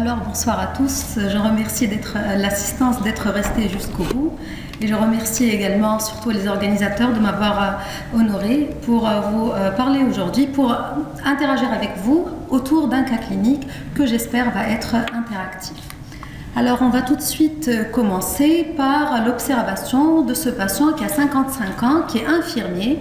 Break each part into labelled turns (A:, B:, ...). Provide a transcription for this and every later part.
A: Alors bonsoir à tous, je remercie l'assistance d'être resté jusqu'au bout et je remercie également surtout les organisateurs de m'avoir honoré pour vous parler aujourd'hui, pour interagir avec vous autour d'un cas clinique que j'espère va être interactif. Alors on va tout de suite commencer par l'observation de ce patient qui a 55 ans, qui est infirmier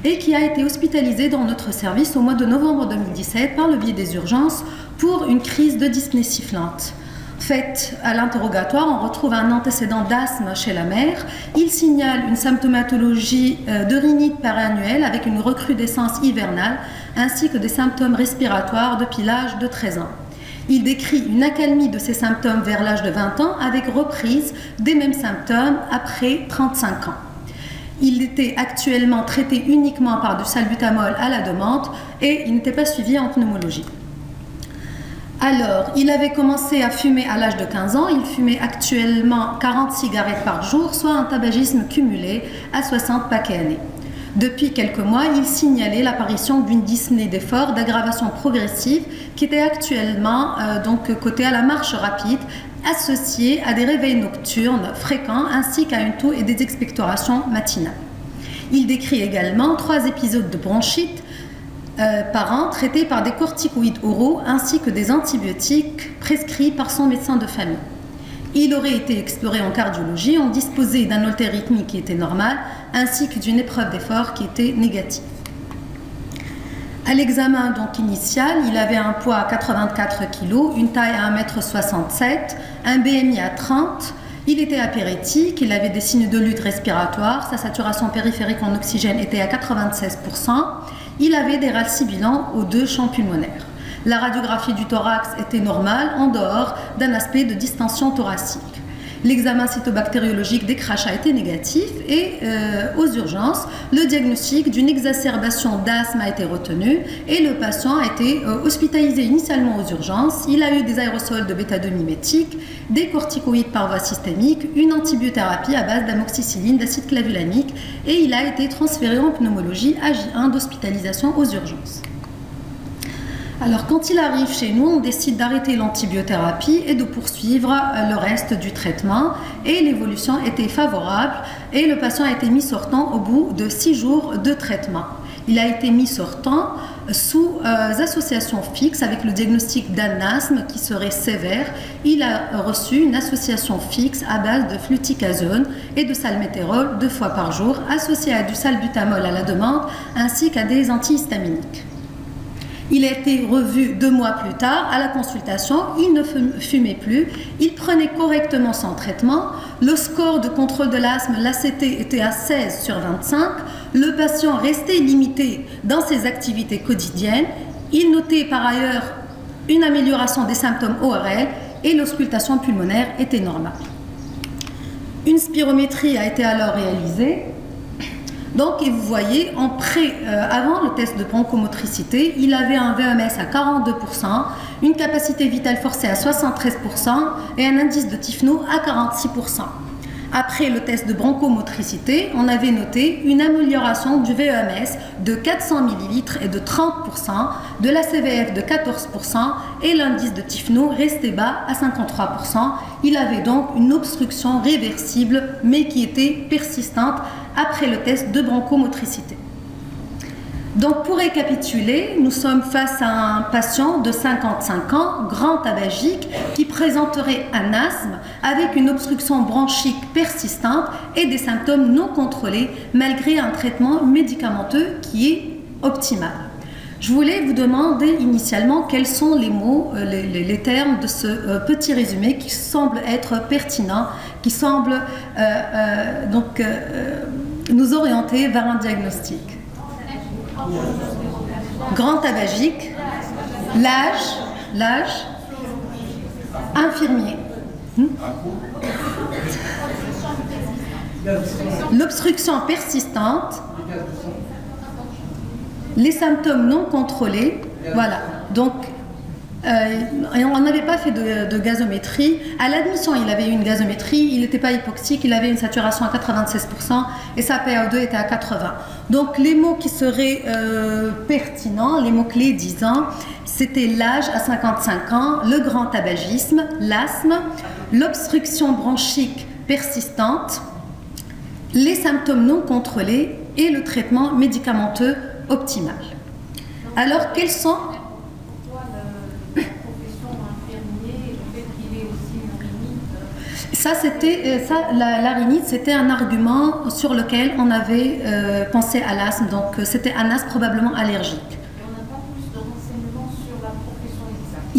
A: et qui a été hospitalisé dans notre service au mois de novembre 2017 par le biais des urgences pour une crise de dyspnée sifflante. Faite à l'interrogatoire, on retrouve un antécédent d'asthme chez la mère. Il signale une symptomatologie de rhinite périannuelle avec une recrudescence hivernale ainsi que des symptômes respiratoires depuis l'âge de 13 ans. Il décrit une accalmie de ces symptômes vers l'âge de 20 ans avec reprise des mêmes symptômes après 35 ans. Il était actuellement traité uniquement par du salbutamol à la demande et il n'était pas suivi en pneumologie. Alors, il avait commencé à fumer à l'âge de 15 ans. Il fumait actuellement 40 cigarettes par jour, soit un tabagisme cumulé à 60 paquets années. Depuis quelques mois, il signalait l'apparition d'une dyspnée d'effort d'aggravation progressive qui était actuellement cotée à la marche rapide, associée à des réveils nocturnes fréquents ainsi qu'à une toux et des expectorations matinales. Il décrit également 3 épisodes de bronchite par an traités par des corticoïdes oraux ainsi que des antibiotiques prescrits par son médecin de famille. Il aurait été exploré en cardiologie, on disposait d'un holter rythmique qui était normal ainsi que d'une épreuve d'effort qui était négative. À l'examen initial, il avait un poids à 84 kg, une taille à 1,67 m, un BMI à 30, il était apérétique, il avait des signes de lutte respiratoire, sa saturation périphérique en oxygène était à 96%, il avait des râles sibilants aux 2 champs pulmonaires. La radiographie du thorax était normale en dehors d'un aspect de distension thoracique. L'examen cytobactériologique des crachats était négatif et aux urgences, le diagnostic d'une exacerbation d'asthme a été retenu et le patient a été hospitalisé initialement aux urgences. Il a eu des aérosols de bêta-2-mimétique, des corticoïdes par voie systémique, une antibiothérapie à base d'amoxicilline, d'acide clavulanique et il a été transféré en pneumologie à J1 d'hospitalisation aux urgences. Alors quand il arrive chez nous, on décide d'arrêter l'antibiothérapie et de poursuivre le reste du traitement et l'évolution était favorable et le patient a été mis sortant au bout de 6 jours de traitement. Il a été mis sortant sous association fixe avec le diagnostic d'un asthme qui serait sévère. Il a reçu une association fixe à base de fluticasone et de salmétérol 2 fois par jour associé à du salbutamol à la demande ainsi qu'à des antihistaminiques. Il a été revu 2 mois plus tard à la consultation, il ne fumait plus, il prenait correctement son traitement, le score de contrôle de l'asthme, l'ACT, était à 16 sur 25, le patient restait limité dans ses activités quotidiennes, il notait par ailleurs une amélioration des symptômes ORL et l'auscultation pulmonaire était normale. Une spirométrie a été alors réalisée. Donc, et vous voyez, avant le test de bronchomotricité, il avait un VMS à 42%, une capacité vitale forcée à 73% et un indice de Tifno à 46%. Après le test de bronchomotricité, on avait noté une amélioration du VMS de 400 ml et de 30%, de la CVF de 14% et l'indice de Tifno restait bas à 53%. Il avait donc une obstruction réversible mais qui était persistante après le test de bronchomotricité. Donc pour récapituler, nous sommes face à un patient de 55 ans, grand tabagique, qui présenterait un asthme avec une obstruction bronchique persistante et des symptômes non contrôlés malgré un traitement médicamenteux qui est optimal. Je voulais vous demander initialement quels sont les mots, les termes de ce petit résumé qui semble être pertinent, qui semble nous orienter vers un diagnostic. Grand tabagique, l'âge, infirmier, l'obstruction persistante, les symptômes non contrôlés, voilà. Donc Et on n'avait pas fait de gazométrie. À l'admission, il avait eu une gazométrie, il n'était pas hypoxique, il avait une saturation à 96% et sa PaO2 était à 80. Donc les mots qui seraient pertinents, les mots-clés disant, c'était l'âge à 55 ans, le grand tabagisme, l'asthme, l'obstruction bronchique persistante, les symptômes non contrôlés et le traitement médicamenteux optimal. Alors, quels sont... Ça, la rhinite, c'était un argument sur lequel on avait pensé à l'asthme, donc c'était un asthme probablement allergique.
B: Et on n'a pas plus de renseignements sur la profession exacte.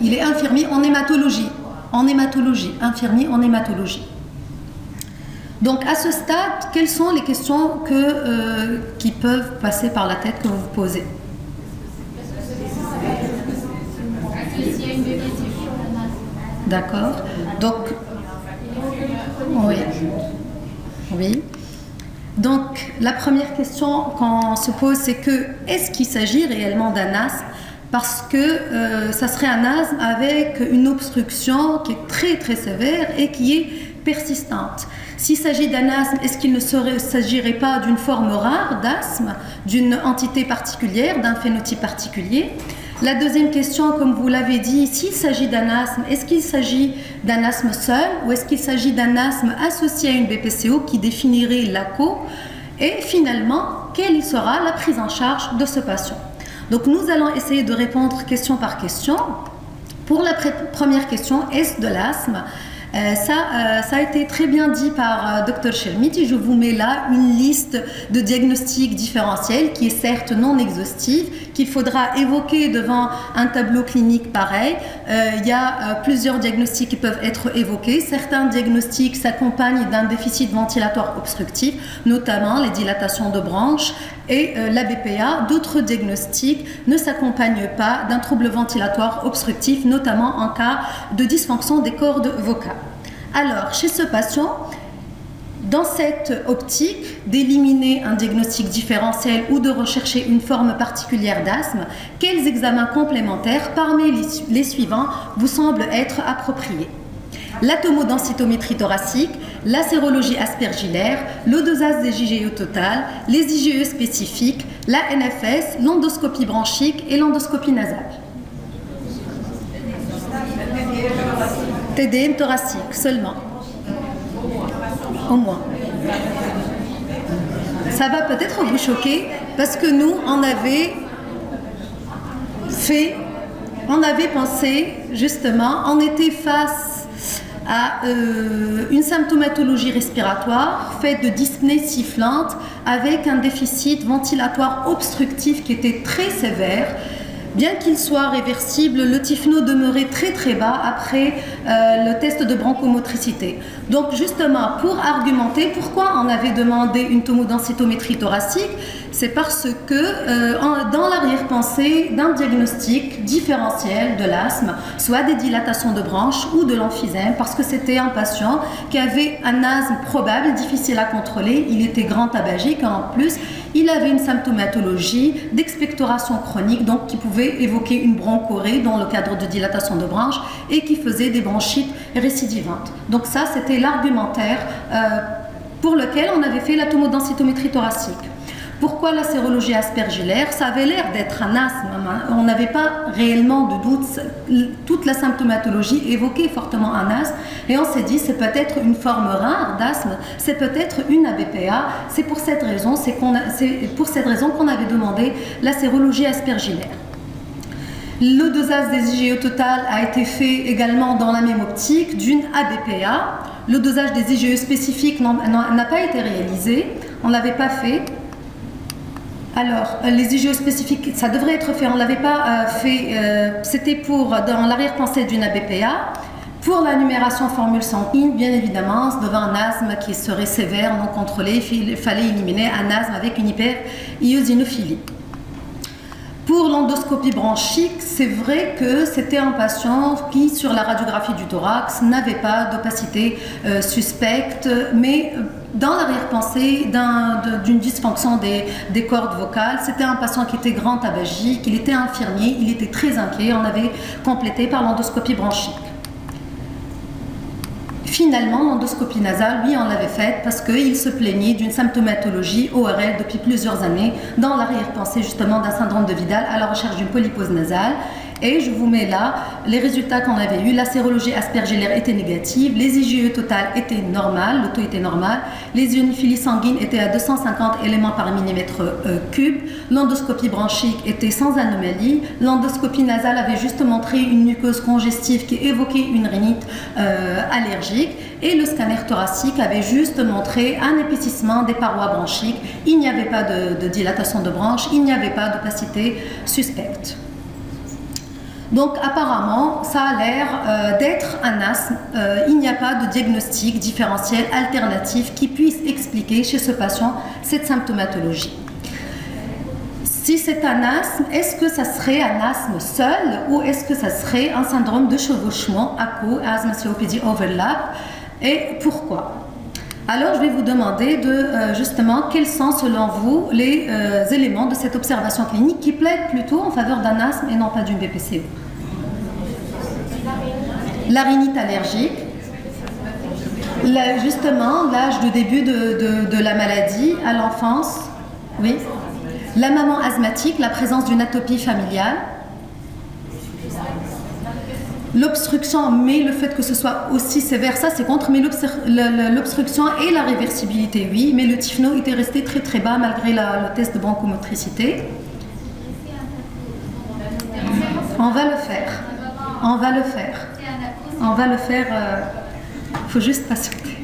A: Il est infirmier en hématologie, infirmier en hématologie. Donc à ce stade, quelles sont les questions qui peuvent passer par la tête que vous vous posez? D'accord. Donc, oui. Donc, la première question qu'on se pose, c'est que est-ce qu'il s'agit réellement d'un asthme? Parce que ça serait un asthme avec une obstruction qui est très très sévère et qui est persistante. S'il s'agit d'un asthme, est-ce qu'il ne s'agirait pas d'une forme rare d'asthme, d'une entité particulière, d'un phénotype particulier? La deuxième question, comme vous l'avez dit, s'il s'agit d'un asthme, est-ce qu'il s'agit d'un asthme seul ou est-ce qu'il s'agit d'un asthme associé à une BPCO qui définirait l'ACO? Et finalement, quelle sera la prise en charge de ce patient? Donc nous allons essayer de répondre question par question. Pour la première question, est-ce de l'asthme? Ça a été très bien dit par Dr Shermiti. Je vous mets là une liste de diagnostics différentiels qui est certes non exhaustive, qu'il faudra évoquer devant un tableau clinique pareil. Il y a plusieurs diagnostics qui peuvent être évoqués. Certains diagnostics s'accompagnent d'un déficit ventilatoire obstructif, notamment les dilatations de branches et la BPA. D'autres diagnostics ne s'accompagnent pas d'un trouble ventilatoire obstructif, notamment en cas de dysfonction des cordes vocales. Alors, chez ce patient, dans cette optique d'éliminer un diagnostic différentiel ou de rechercher une forme particulière d'asthme, quels examens complémentaires parmi les suivants vous semblent être appropriés? La tomodensitométrie thoracique, la sérologie aspergillaire, le dosage des IgE totales, les IgE spécifiques, la NFS, l'endoscopie bronchique et l'endoscopie nasale. TDM thoracique seulement. Au moins. Ça va peut-être vous choquer parce que nous, on avait pensé justement, on était face à une symptomatologie respiratoire faite de dyspnée sifflante avec un déficit ventilatoire obstructif qui était très sévère. Bien qu'il soit réversible, le TIFNO demeurait très très bas après le test de bronchomotricité. Donc justement, pour argumenter pourquoi on avait demandé une tomodensitométrie thoracique, c'est parce que dans l'arrière-pensée d'un diagnostic différentiel de l'asthme, soit des dilatations de branches ou de l'emphysème, parce que c'était un patient qui avait un asthme probable, difficile à contrôler, il était grand tabagique en plus, il avait une symptomatologie d'expectoration chronique, donc qui pouvait évoquer une bronchorée dans le cadre de dilatation de branches et qui faisait des bronchites récidivantes. Donc ça, c'était l'argumentaire pour lequel on avait fait la tomodensitométrie thoracique. Pourquoi la sérologie aspergillaire? Ça avait l'air d'être un asthme, on n'avait pas réellement de doute, toute la symptomatologie évoquait fortement un asthme et on s'est dit c'est peut-être une forme rare d'asthme, c'est peut-être une ABPA, c'est pour cette raison qu'on avait demandé la sérologie aspergillaire. Le dosage des IgE totales a été fait également dans la même optique d'une ABPA. Le dosage des IgE spécifiques n'a pas été réalisé, on ne l'avait pas fait. Alors, les IgE spécifiques, ça devrait être fait, on ne l'avait pas fait, c'était dans l'arrière-pensée d'une ABPA. Pour la numération formule sanguine, bien évidemment, devant un asthme qui serait sévère, non contrôlé, il fallait éliminer un asthme avec une hyper-eosinophilie. Pour l'endoscopie bronchique, c'est vrai que c'était un patient qui, sur la radiographie du thorax, n'avait pas d'opacité suspecte, mais dans l'arrière-pensée d'une dysfonction des cordes vocales, c'était un patient qui était grand tabagique, il était infirmier, il était très inquiet, on avait complété par l'endoscopie bronchique. Finalement, l'endoscopie nasale, oui, on l'avait faite parce qu'il se plaignait d'une symptomatologie ORL depuis plusieurs années dans l'arrière-pensée justement d'un syndrome de Vidal à la recherche d'une polypose nasale. Et je vous mets là les résultats qu'on avait eus. La sérologie aspergillaire était négative, les IgE totales étaient normales, le taux était normal, les ionophilies sanguines étaient à 250 éléments par millimètre cube, l'endoscopie bronchique était sans anomalie, l'endoscopie nasale avait juste montré une muqueuse congestive qui évoquait une rhinite allergique et le scanner thoracique avait juste montré un épaississement des parois bronchiques. Il n'y avait pas de dilatation de bronches, il n'y avait pas d'opacité suspecte. Donc apparemment, ça a l'air d'être un asthme. Il n'y a pas de diagnostic différentiel alternatif qui puisse expliquer chez ce patient cette symptomatologie. Si c'est un asthme, est-ce que ça serait un asthme seul ou est-ce que ça serait un syndrome de chevauchement, ACO, Asthma COPD Overlap, et pourquoi? Alors, je vais vous demander justement quels sont selon vous les éléments de cette observation clinique qui plaident plutôt en faveur d'un asthme et non pas d'une BPCO. La rhinite allergique, justement l'âge de début de la maladie à l'enfance, oui. La maman asthmatique, la présence d'une atopie familiale. L'obstruction, mais le fait que ce soit aussi sévère, ça c'est contre, mais l'obstruction et la réversibilité, oui, mais le typhno était resté très très bas malgré le test de bronchomotricité. On va le faire. On va le faire. On va le faire. Il faut juste patienter.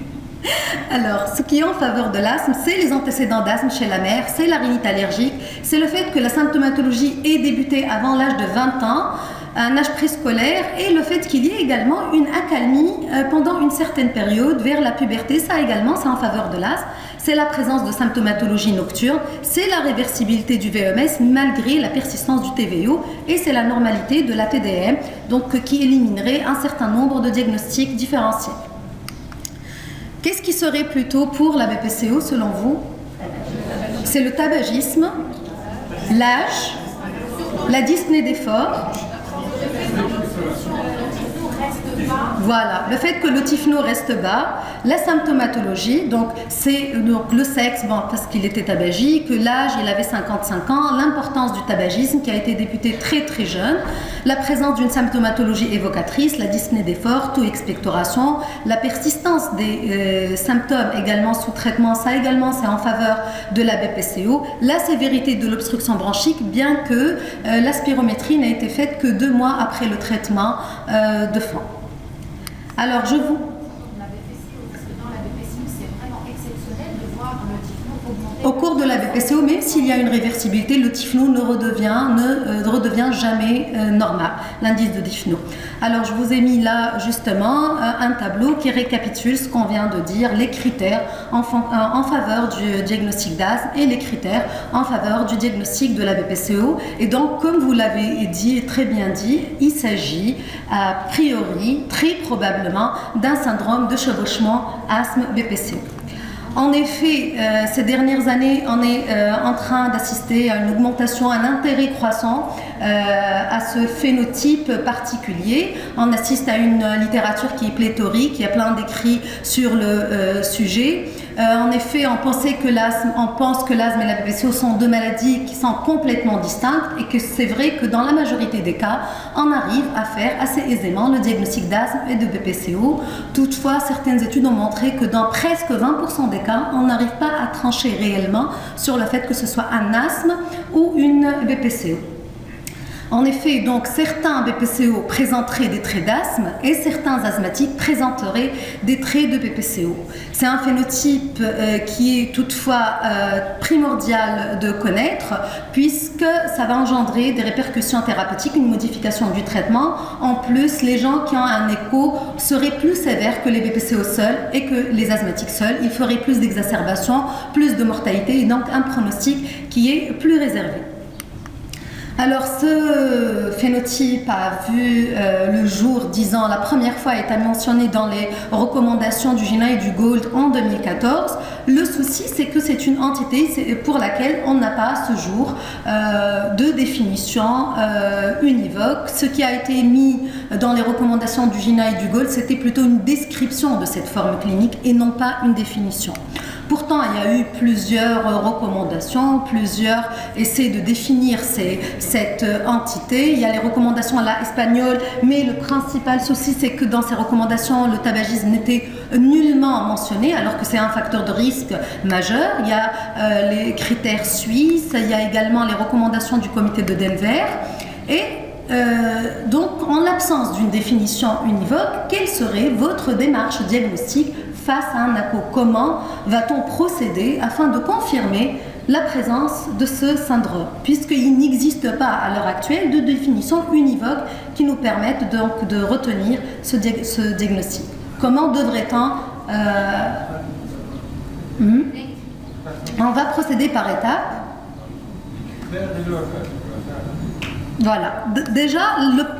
A: Alors, ce qui est en faveur de l'asthme, c'est les antécédents d'asthme chez la mère, c'est la rhinite allergique, c'est le fait que la symptomatologie ait débuté avant l'âge de 20 ans, un âge préscolaire, et le fait qu'il y ait également une accalmie pendant une certaine période vers la puberté, ça également c'est en faveur de l'asthme. C'est la présence de symptomatologie nocturne, c'est la réversibilité du VMS malgré la persistance du TVO, et c'est la normalité de la TDM, donc qui éliminerait un certain nombre de diagnostics différentiels. Qu'est-ce qui serait plutôt pour la BPCO selon vous? C'est le tabagisme, l'âge, la dyspnée d'effort. Voilà, le fait que le typhno reste bas, la symptomatologie, donc c'est le sexe, bon, parce qu'il était tabagique, l'âge, il avait 55 ans, l'importance du tabagisme qui a été débuté très très jeune, la présence d'une symptomatologie évocatrice, la dyspnée d'effort, taux expectoration, la persistance des symptômes également sous traitement, ça également c'est en faveur de la BPCO, la sévérité de l'obstruction bronchique, bien que la spirométrie n'a été faite que 2 mois après le traitement de fond. Alors, je vous... Au cours de la BPCO, même s'il y a une réversibilité, le typhno ne redevient jamais normal, l'indice de typhno. Alors, je vous ai mis là, justement, un tableau qui récapitule ce qu'on vient de dire, les critères en faveur du diagnostic d'asthme et les critères en faveur du diagnostic de la BPCO. Et donc, comme vous l'avez dit, très bien dit, il s'agit a priori, très probablement, d'un syndrome de chevauchement asthme BPCO. En effet, ces dernières années, on est en train d'assister à une augmentation, un intérêt croissant à ce phénotype particulier. On assiste à une littérature qui est pléthorique, il y a plein d'écrits sur le sujet. En effet, on pense que l'asthme et la BPCO sont 2 maladies qui sont complètement distinctes et que c'est vrai que dans la majorité des cas, on arrive à faire assez aisément le diagnostic d'asthme et de BPCO. Toutefois, certaines études ont montré que dans presque 20% des cas, on n'arrive pas à trancher réellement sur le fait que ce soit un asthme ou une BPCO. En effet, donc certains BPCO présenteraient des traits d'asthme et certains asthmatiques présenteraient des traits de BPCO. C'est un phénotype qui est toutefois primordial de connaître puisque ça va engendrer des répercussions thérapeutiques, une modification du traitement. En plus, les gens qui ont un écho seraient plus sévères que les BPCO seuls et que les asthmatiques seuls. Ils feraient plus d'exacerbations, plus de mortalité et donc un pronostic qui est plus réservé. Alors, ce phénotype a vu le jour, disons, la première fois est mentionné dans les recommandations du GINA et du GOLD en 2014. Le souci, c'est que c'est une entité pour laquelle on n'a pas à ce jour de définition univoque. Ce qui a été mis dans les recommandations du GINA et du GOLD, c'était plutôt une description de cette forme clinique et non pas une définition. Pourtant, il y a eu plusieurs recommandations, plusieurs essais de définir cette entité. Il y a les recommandations à la espagnole, mais le principal souci, c'est que dans ces recommandations, le tabagisme n'était nullement mentionné, alors que c'est un facteur de risque majeur. Il y a les critères suisses, il y a également les recommandations du comité de Denver. Et donc, en l'absence d'une définition univoque, quelle serait votre démarche diagnostique face à un ACO? Comment va-t-on procéder afin de confirmer la présence de ce syndrome, puisqu'il n'existe pas à l'heure actuelle de définition univoque qui nous permette donc de retenir ce diagnostic? Comment devrait-on On va procéder par étapes. Voilà. Déjà,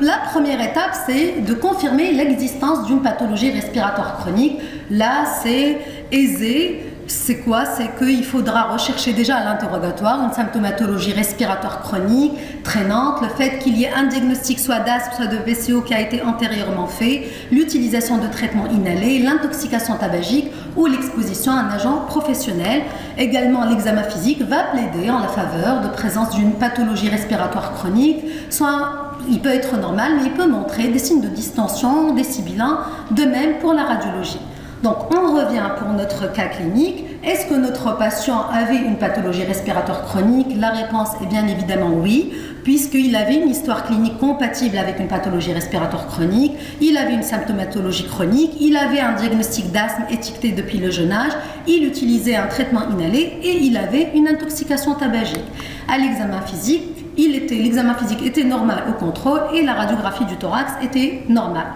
A: la première étape, c'est de confirmer l'existence d'une pathologie respiratoire chronique. Là, c'est aisé. C'est quoi? C'est qu'il faudra rechercher déjà à l'interrogatoire une symptomatologie respiratoire chronique, traînante, le fait qu'il y ait un diagnostic soit d'asthme, soit de VCO qui a été antérieurement fait, l'utilisation de traitements inhalés, l'intoxication tabagique ou l'exposition à un agent professionnel. Également, l'examen physique va plaider en la faveur de présence d'une pathologie respiratoire chronique, soit il peut être normal, mais il peut montrer des signes de distension, des sibilants, de même pour la radiologie. Donc, on revient pour notre cas clinique. Est-ce que notre patient avait une pathologie respiratoire chronique? La réponse est bien évidemment oui, puisqu'il avait une histoire clinique compatible avec une pathologie respiratoire chronique, il avait une symptomatologie chronique, il avait un diagnostic d'asthme étiqueté depuis le jeune âge, il utilisait un traitement inhalé et il avait une intoxication tabagique. À l'examen physique, l'examen physique était normal au contrôle et la radiographie du thorax était normale.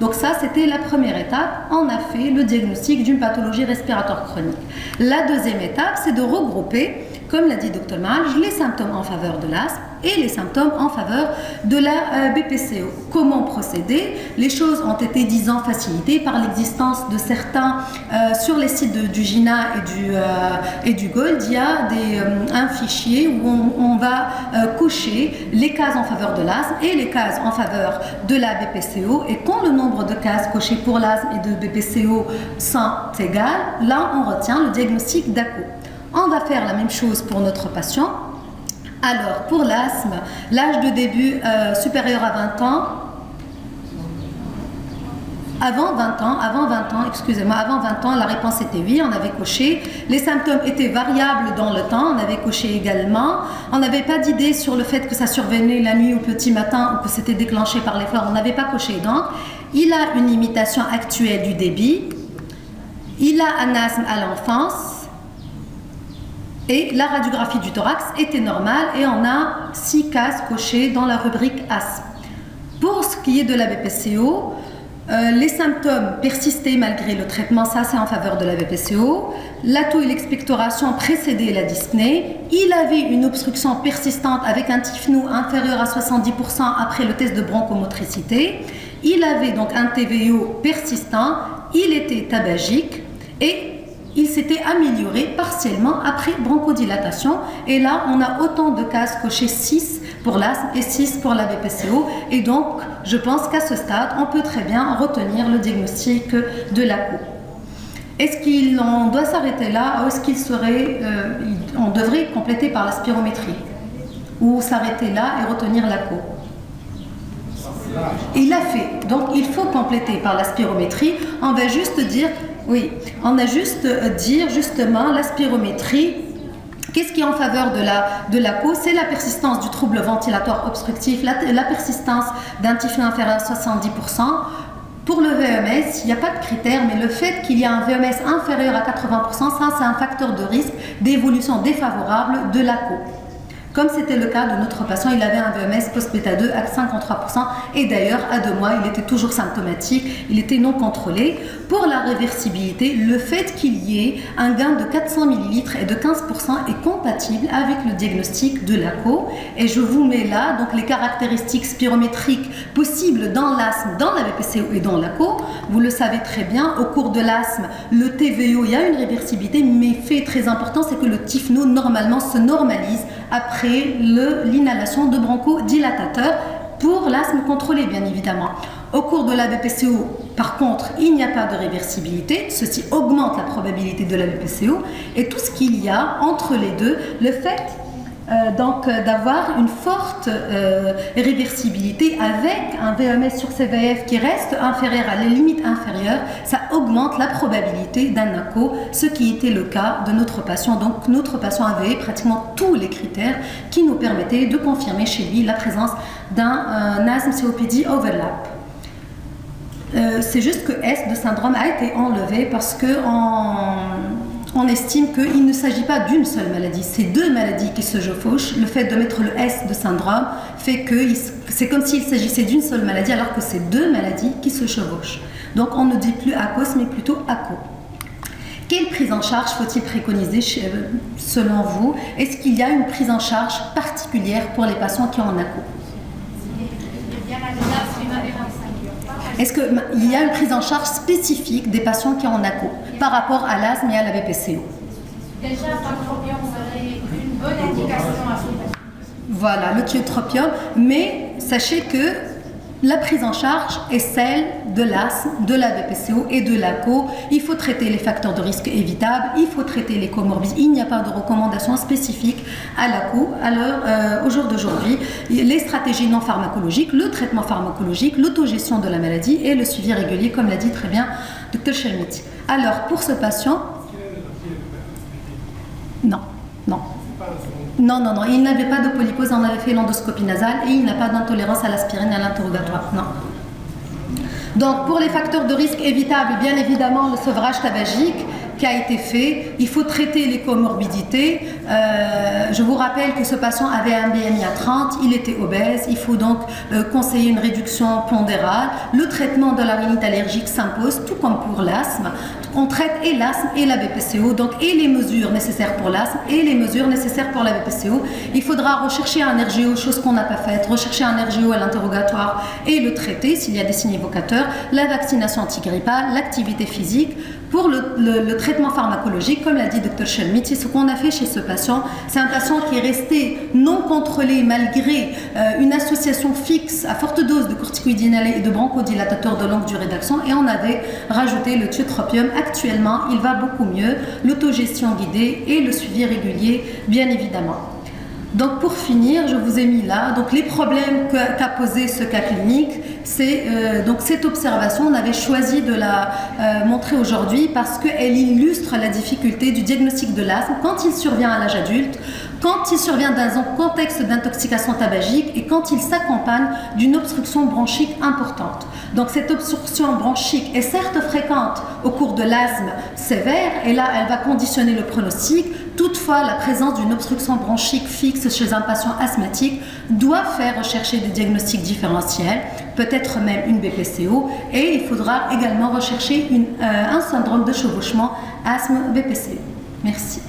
A: Donc ça, c'était la première étape. On a fait le diagnostic d'une pathologie respiratoire chronique. La deuxième étape, c'est de regrouper, comme l'a dit Dr Maaj, les symptômes en faveur de l'asthme et les symptômes en faveur de la BPCO. Comment procéder? Les choses ont été, disons, facilitées par l'existence de certains, sur les sites du GINA et du GOLD, il y a un fichier où on va cocher les cases en faveur de l'asthme et les cases en faveur de la BPCO. Et quand le nombre de cases cochées pour l'asthme et de BPCO sont égales, là on retient le diagnostic d'ACO. On va faire la même chose pour notre patient. Alors, pour l'asthme, l'âge de début supérieur à 20 ans, avant 20 ans, excusez-moi, avant 20 ans, la réponse était oui, on avait coché. Les symptômes étaient variables dans le temps, on avait coché également. On n'avait pas d'idée sur le fait que ça survenait la nuit ou petit matin ou que c'était déclenché par l'effort, on n'avait pas coché donc. Il a une limitation actuelle du débit, il a un asthme à l'enfance, et la radiographie du thorax était normale et on a 6 cases cochées dans la rubrique asthme. Pour ce qui est de la BPCO, les symptômes persistaient malgré le traitement, ça c'est en faveur de la BPCO. La toux et l'expectoration précédaient la dyspnée. Il avait une obstruction persistante avec un TIFNO inférieur à 70% après le test de bronchomotricité. Il avait donc un TVO persistant, il était tabagique et il s'était amélioré partiellement après bronchodilatation. Et là, on a autant de cases cochées, 6 pour l'asthme et 6 pour la BPCO. Et donc, je pense qu'à ce stade, on peut très bien retenir le diagnostic de l'ACO. Est-ce qu'on doit s'arrêter là ou est-ce qu'il serait, on devrait compléter par la spirométrie? Ou s'arrêter là et retenir l'ACO? Il l'a fait, donc il faut compléter par la spirométrie. On va juste dire... Oui, on a juste dire justement la spirométrie. Qu'est-ce qui est en faveur de l'ACO? C'est la persistance du trouble ventilatoire obstructif, la persistance d'un TIFNO inférieur à 70%. Pour le VMS, il n'y a pas de critère, mais le fait qu'il y ait un VMS inférieur à 80%, ça c'est un facteur de risque d'évolution défavorable de l'ACO. comme c'était le cas de notre patient. Il avait un VMS post-bêta 2 à 53% et d'ailleurs à 2 mois il était toujours symptomatique, il était non contrôlé. Pour la réversibilité, le fait qu'il y ait un gain de 400 ml et de 15% est compatible avec le diagnostic de l'ACO, et je vous mets là donc les caractéristiques spirométriques possibles dans l'asthme, dans la BPCO et dans l'ACO. Vous le savez très bien, au cours de l'asthme, le TVO, il y a une réversibilité, mais fait très important, c'est que le TIFNO normalement se normalise après l'inhalation de bronchodilatateurs pour l'asthme contrôlé, bien évidemment. Au cours de la BPCO, par contre, il n'y a pas de réversibilité. Ceci augmente la probabilité de la BPCO. Et tout ce qu'il y a entre les deux, le fait d'avoir une forte réversibilité avec un VMS sur CVF qui reste inférieur à la limite inférieure, ça augmente la probabilité d'un ACO, ce qui était le cas de notre patient. Donc notre patient avait pratiquement tous les critères qui nous permettaient de confirmer chez lui la présence d'un asthme COPD overlap. C'est juste que S de syndrome a été enlevé parce que on estime qu'il ne s'agit pas d'une seule maladie, c'est deux maladies qui se chevauchent. Le fait de mettre le S de syndrome fait que c'est comme s'il s'agissait d'une seule maladie alors que c'est deux maladies qui se chevauchent. Donc on ne dit plus ACOS mais plutôt ACO. Quelle prise en charge faut-il préconiser selon vous? Est-ce qu'il y a une prise en charge particulière pour les patients qui ont un ACO? Est-ce qu'il y a une prise en charge spécifique des patients qui ont un ACO par rapport à l'asthme et à la BPCO?
B: Déjà, par tropium, vous avez une bonne indication à ce patient.
A: Voilà, le thiotropium, mais sachez que la prise en charge est celle de l'asthme, de la BPCO et de l'ACO. Il faut traiter les facteurs de risque évitables, il faut traiter les comorbidités. Il n'y a pas de recommandation spécifique à l'ACO. Alors, au jour d'aujourd'hui, les stratégies non pharmacologiques, le traitement pharmacologique, l'autogestion de la maladie et le suivi régulier, comme l'a dit très bien Dr Shelmiti. Alors, pour ce patient, non. Non, il n'avait pas de polypose, on avait fait l'endoscopie nasale et il n'a pas d'intolérance à l'aspirine et à l'interrogatoire, non. Donc pour les facteurs de risque évitables, bien évidemment le sevrage tabagique qui a été fait, il faut traiter les comorbidités. Je vous rappelle que ce patient avait un BMI à 30, il était obèse, il faut donc conseiller une réduction pondérale. Le traitement de la rhinite allergique s'impose, tout comme pour l'asthme. On traite et l'asthme et la BPCO, donc et les mesures nécessaires pour l'asthme et les mesures nécessaires pour la BPCO. Il faudra rechercher un RGO, chose qu'on n'a pas faite, rechercher un RGO à l'interrogatoire et le traiter s'il y a des signes évocateurs, la vaccination antigrippale, l'activité physique. Pour le traitement pharmacologique, comme l'a dit Dr Shelmiti, ce qu'on a fait chez ce patient, c'est un patient qui est resté non contrôlé malgré une association fixe à forte dose de corticoïdes inhalés et de bronchodilatateurs de longue durée d'action, et on avait rajouté le thiotropium. Actuellement, il va beaucoup mieux, l'autogestion guidée et le suivi régulier, bien évidemment. Donc pour finir, je vous ai mis là donc les problèmes qu'a posé ce cas clinique. C'est donc cette observation, on avait choisi de la montrer aujourd'hui parce qu'elle illustre la difficulté du diagnostic de l'asthme quand il survient à l'âge adulte, quand il survient dans un contexte d'intoxication tabagique et quand il s'accompagne d'une obstruction bronchique importante. Donc cette obstruction bronchique est certes fréquente au cours de l'asthme sévère et là elle va conditionner le pronostic. Toutefois, la présence d'une obstruction bronchique fixe chez un patient asthmatique doit faire rechercher des diagnostics différentiels, peut-être même une BPCO, et il faudra également rechercher un syndrome de chevauchement asthme-BPCO. Merci.